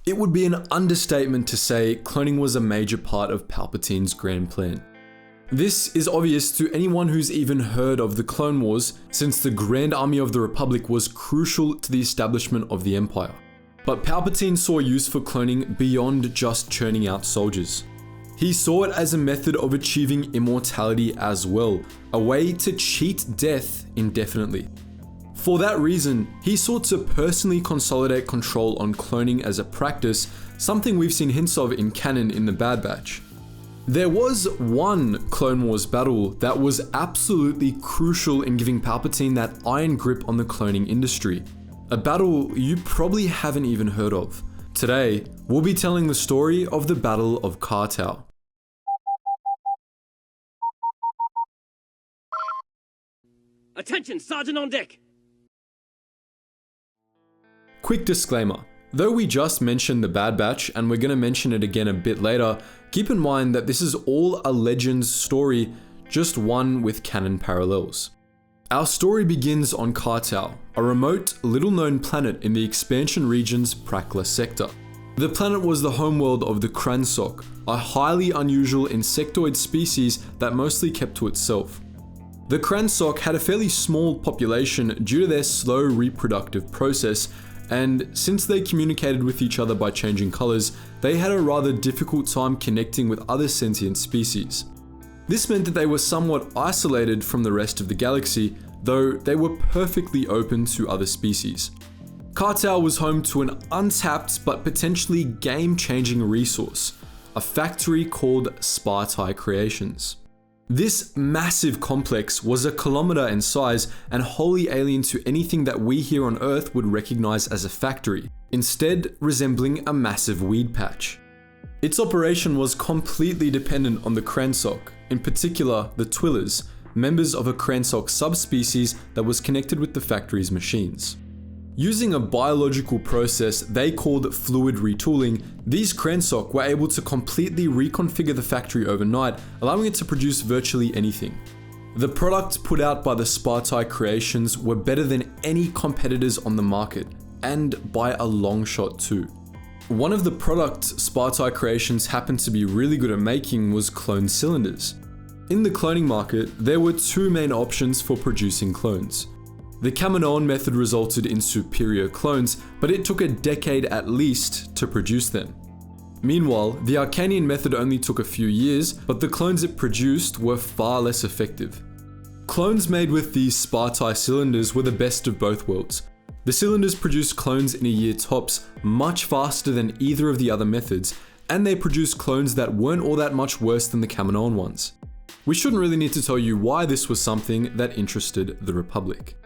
It would be an understatement to say cloning was a major part of Palpatine's grand plan. This is obvious to anyone who's even heard of the Clone Wars, since the Grand Army of the Republic was crucial to the establishment of the Empire. But Palpatine saw use for cloning beyond just churning out soldiers. He saw it as a method of achieving immortality as well, a way to cheat death indefinitely. For that reason, he sought to personally consolidate control on cloning as a practice, something we've seen hints of in canon in the Bad Batch. There was one Clone Wars battle that was absolutely crucial in giving Palpatine that iron grip on the cloning industry. A battle you probably haven't even heard of. Today, we'll be telling the story of the Battle of Cartao. Attention, Sergeant on deck! Quick disclaimer. Though we just mentioned the Bad Batch, and we're going to mention it again a bit later, keep in mind that this is all a Legends story, just one with canon parallels. Our story begins on Cartao, a remote, little-known planet in the expansion region's Prakla sector. The planet was the homeworld of the Kransok, a highly unusual insectoid species that mostly kept to itself. The Kransok had a fairly small population due to their slow reproductive process, and since they communicated with each other by changing colors, they had a rather difficult time connecting with other sentient species. This meant that they were somewhat isolated from the rest of the galaxy, though they were perfectly open to other species. Cartao was home to an untapped but potentially game-changing resource, a factory called Spaarti Creations. This massive complex was a kilometer in size and wholly alien to anything that we here on Earth would recognize as a factory, instead resembling a massive weed patch. Its operation was completely dependent on the Kransok, in particular the Twillers, members of a Kransok subspecies that was connected with the factory's machines. Using a biological process they called fluid retooling, these Kransok were able to completely reconfigure the factory overnight, allowing it to produce virtually anything. The products put out by the Spaarti Creations were better than any competitors on the market, and by a long shot too. One of the products Spaarti Creations happened to be really good at making was clone cylinders. In the cloning market, there were two main options for producing clones. The Kaminoan method resulted in superior clones, but it took a decade at least to produce them. Meanwhile, the Arcanian method only took a few years, but the clones it produced were far less effective. Clones made with these Spaarti cylinders were the best of both worlds. The cylinders produced clones in a year tops, much faster than either of the other methods, and they produced clones that weren't all that much worse than the Kaminoan ones. We shouldn't really need to tell you why this was something that interested the Republic.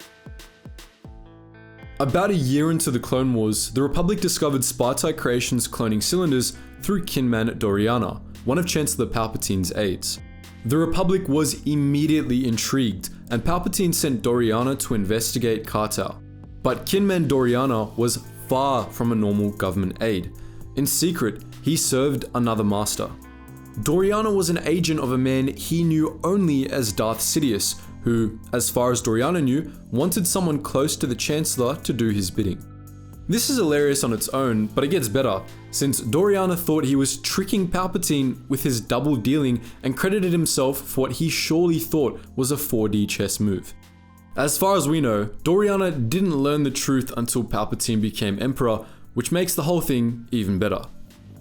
About a year into the Clone Wars, the Republic discovered Spaarti Creations' cloning cylinders through Kinman Doriana, one of Chancellor Palpatine's aides. The Republic was immediately intrigued, and Palpatine sent Doriana to investigate Cartao. But Kinman Doriana was far from a normal government aide. In secret, he served another master. Doriana was an agent of a man he knew only as Darth Sidious, who, as far as Doriana knew, wanted someone close to the Chancellor to do his bidding. This is hilarious on its own, but it gets better, since Doriana thought he was tricking Palpatine with his double dealing and credited himself for what he surely thought was a 4D chess move. As far as we know, Doriana didn't learn the truth until Palpatine became Emperor, which makes the whole thing even better.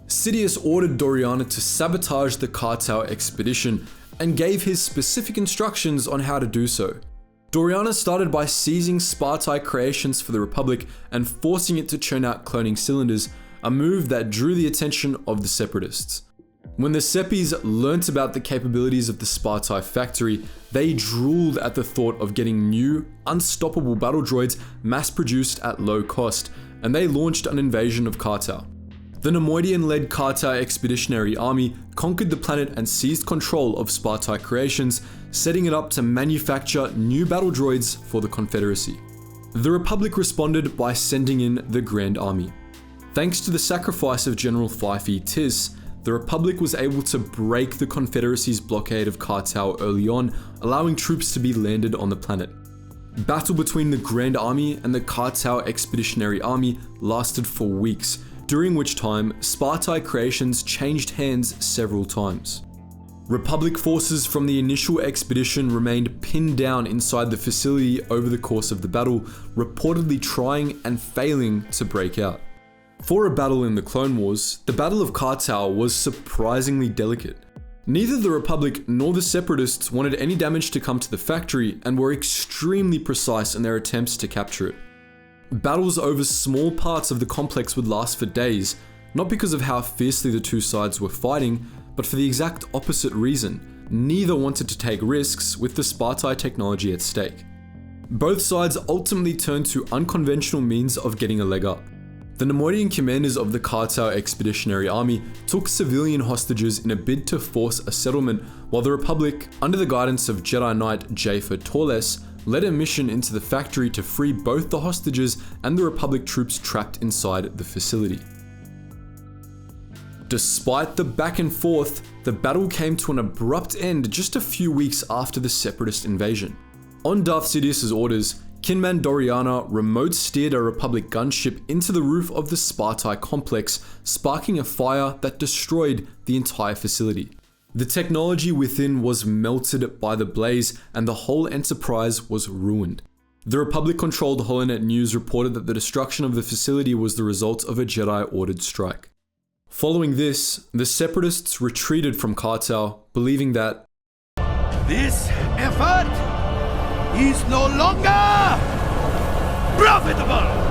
Sidious ordered Doriana to sabotage the Cartao expedition and gave his specific instructions on how to do so. Doriana started by seizing Spaarti Creations for the Republic and forcing it to churn out cloning cylinders, a move that drew the attention of the Separatists. When the Seppies learnt about the capabilities of the Spaarti factory, they drooled at the thought of getting new, unstoppable battle droids mass-produced at low cost, and they launched an invasion of Cartao. The Neimoidian-led Cartao Expeditionary Army conquered the planet and seized control of Spaarti Creations, setting it up to manufacture new battle droids for the Confederacy. The Republic responded by sending in the Grand Army. Thanks to the sacrifice of General Fife Tis, the Republic was able to break the Confederacy's blockade of Cartao early on, allowing troops to be landed on the planet. Battle between the Grand Army and the Cartao Expeditionary Army lasted for weeks, during which time Spaarti Creations changed hands several times. Republic forces from the initial expedition remained pinned down inside the facility over the course of the battle, reportedly trying and failing to break out. For a battle in the Clone Wars, the Battle of Cartao was surprisingly delicate. Neither the Republic nor the Separatists wanted any damage to come to the factory and were extremely precise in their attempts to capture it. Battles over small parts of the complex would last for days, not because of how fiercely the two sides were fighting, but for the exact opposite reason. Neither wanted to take risks with the Spaarti technology at stake. Both sides ultimately turned to unconventional means of getting a leg up. The Neimoidian commanders of the Cartao Expeditionary Army took civilian hostages in a bid to force a settlement, while the Republic, under the guidance of Jedi Knight Jafer Torles, led a mission into the factory to free both the hostages and the Republic troops trapped inside the facility. Despite the back and forth, the battle came to an abrupt end just a few weeks after the Separatist invasion. On Darth Sidious's orders, Kinman Doriana remote steered a Republic gunship into the roof of the Spaarti complex, sparking a fire that destroyed the entire facility. The technology within was melted by the blaze, and the whole enterprise was ruined. The Republic-controlled Holonet News reported that the destruction of the facility was the result of a Jedi-ordered strike. Following this, the Separatists retreated from Cartao, believing that this effort is no longer profitable!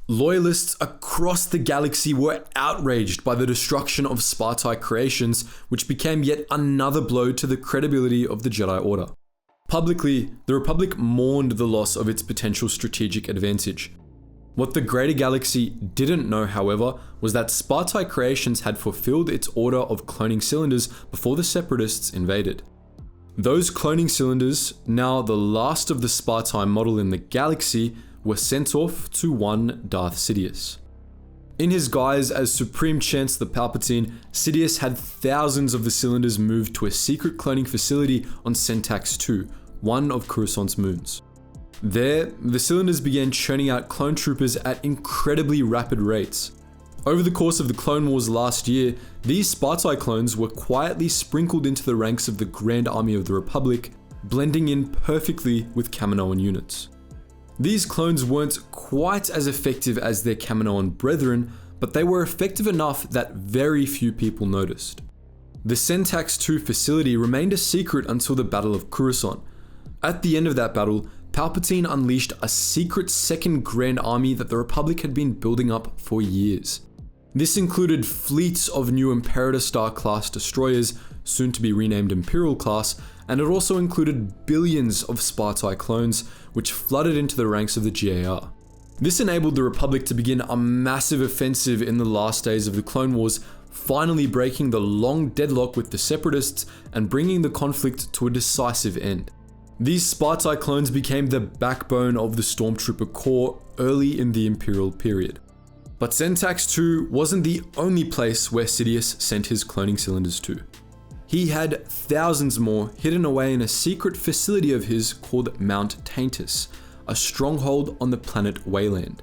Loyalists across the galaxy were outraged by the destruction of Spaarti Creations, which became yet another blow to the credibility of the Jedi Order. Publicly, the Republic mourned the loss of its potential strategic advantage. What the greater galaxy didn't know, however, was that Spaarti Creations had fulfilled its order of cloning cylinders before the Separatists invaded. Those cloning cylinders, now the last of the Spaarti model in the galaxy, were sent off to one Darth Sidious. In his guise as Supreme Chancellor Palpatine, Sidious had thousands of the cylinders moved to a secret cloning facility on Centax II, one of Coruscant's moons. There, the cylinders began churning out clone troopers at incredibly rapid rates. Over the course of the Clone Wars last year, these Spaarti clones were quietly sprinkled into the ranks of the Grand Army of the Republic, blending in perfectly with Kaminoan units. These clones weren't quite as effective as their Kaminoan brethren, but they were effective enough that very few people noticed. The Centax II facility remained a secret until the Battle of Coruscant. At the end of that battle, Palpatine unleashed a secret second Grand Army that the Republic had been building up for years. This included fleets of new Imperator Star class destroyers, soon to be renamed Imperial class, and it also included billions of Spaarti clones, which flooded into the ranks of the GAR. This enabled the Republic to begin a massive offensive in the last days of the Clone Wars, finally breaking the long deadlock with the Separatists and bringing the conflict to a decisive end. These Spaarti clones became the backbone of the Stormtrooper Corps early in the Imperial period. But Centax II wasn't the only place where Sidious sent his cloning cylinders to. He had thousands more hidden away in a secret facility of his called Mount Taintus, a stronghold on the planet Wayland.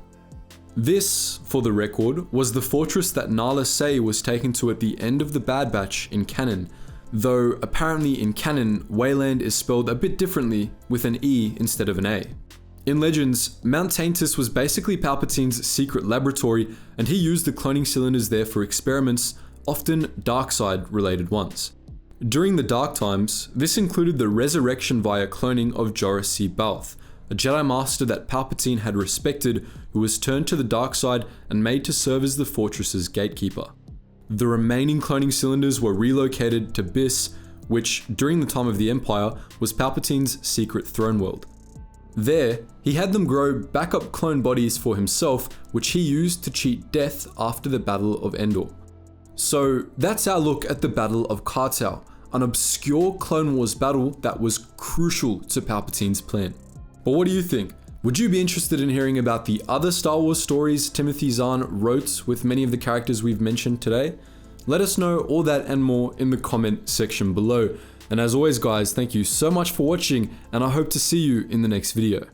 This, for the record, was the fortress that Nala Se was taken to at the end of the Bad Batch in canon, though apparently in canon, Wayland is spelled a bit differently with an E instead of an A. In Legends, Mount Taintus was basically Palpatine's secret laboratory, and he used the cloning cylinders there for experiments, often dark-side related ones. During the Dark Times, this included the resurrection via cloning of Joris C. Balth, a Jedi Master that Palpatine had respected, who was turned to the dark side and made to serve as the fortress's gatekeeper. The remaining cloning cylinders were relocated to Biss, which, during the time of the Empire, was Palpatine's secret throne world. There, he had them grow backup clone bodies for himself, which he used to cheat death after the Battle of Endor. So that's our look at the Battle of Cartao, an obscure Clone Wars battle that was crucial to Palpatine's plan. But what do you think? Would you be interested in hearing about the other Star Wars stories Timothy Zahn wrote with many of the characters we've mentioned today? Let us know all that and more in the comment section below. And as always guys, thank you so much for watching, and I hope to see you in the next video.